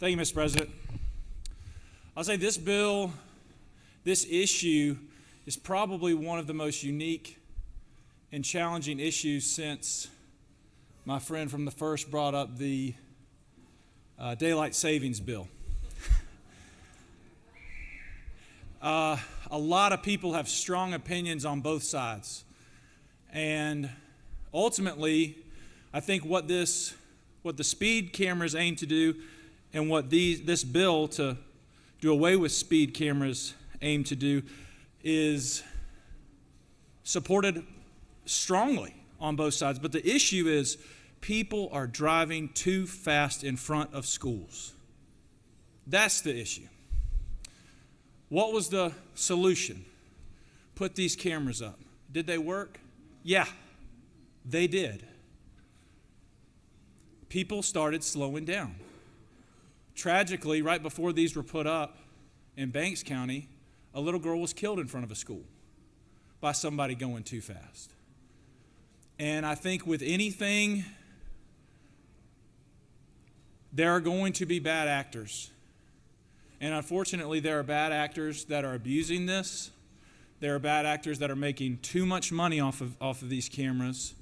Thank you, Mr. President. I'll say this bill, this issue is probably one of the most unique and challenging issues since my friend from the first brought up the daylight savings bill. A lot of people have strong opinions on both sides. And ultimately, I think what the speed cameras aim to do and what this bill to do away with speed cameras aim to do is supported strongly on both sides. But the issue is people are driving too fast in front of schools. That's the issue. What was the solution? Put these cameras up. Did they work? Yeah, they did. People started slowing down. Tragically, right before these were put up in Banks County, a little girl was killed in front of a school by somebody going too fast. And I think with anything, there are going to be bad actors. And unfortunately, there are bad actors that are abusing this. There are bad actors that are making too much money off of these cameras.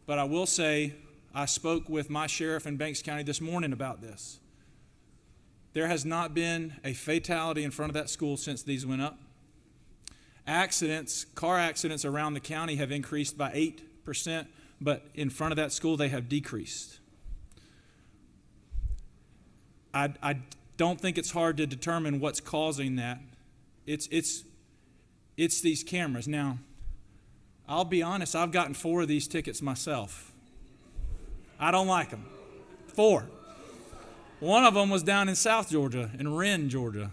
But I will say, I spoke with my sheriff in Banks County this morning about this. There has not been a fatality in front of that school since these went up. Car accidents around the county have increased by 8%, but in front of that school they have decreased. I don't think it's hard to determine what's causing that. It's these cameras. Now, I'll be honest, I've gotten 4 of these tickets myself. I don't like them. 4. One of them was down in South Georgia, in Wren, Georgia,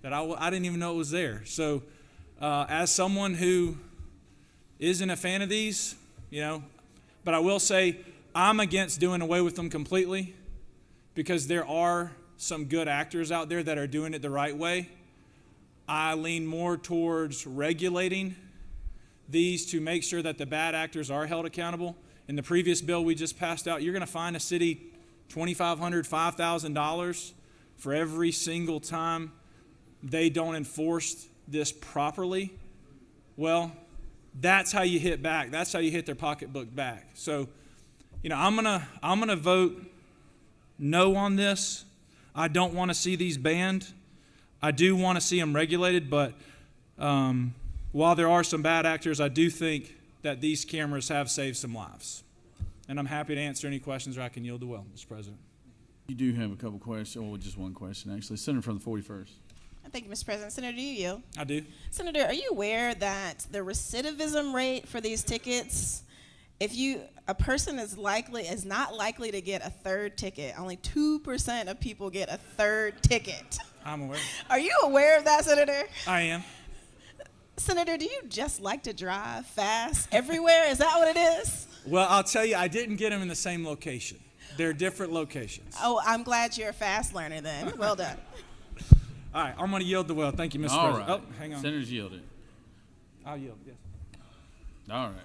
that I didn't even know it was there. So as someone who isn't a fan of these, but I will say I'm against doing away with them completely because there are some good actors out there that are doing it the right way. I lean more towards regulating these to make sure that the bad actors are held accountable. In the previous bill we just passed out, you're going to fine a city $2,500, $5,000 for every single time they don't enforce this properly. Well, that's how you hit back. That's how you hit their pocketbook back. So, I'm gonna vote no on this. I don't want to see these banned. I do want to see them regulated, but while there are some bad actors, I do think that these cameras have saved some lives. And I'm happy to answer any questions, or I can yield the well, Mr. President. You do have a couple questions, or just one question, actually. Senator from the 41st. Thank you, Mr. President. Senator, do you yield? I do. Senator, are you aware that the recidivism rate for these tickets, a person is not likely to get a third ticket. Only 2% of people get a third ticket. I'm aware. Are you aware of that, Senator? I am. Senator, do you just like to drive fast everywhere? Is that what it is? Well, I'll tell you, I didn't get them in the same location. They're different locations. Oh, I'm glad you're a fast learner then. Well done. All right, I'm going to yield the well. Thank you, Mr. All President. right. Oh, hang on. Senator's yielded. I'll yield, yes. All right.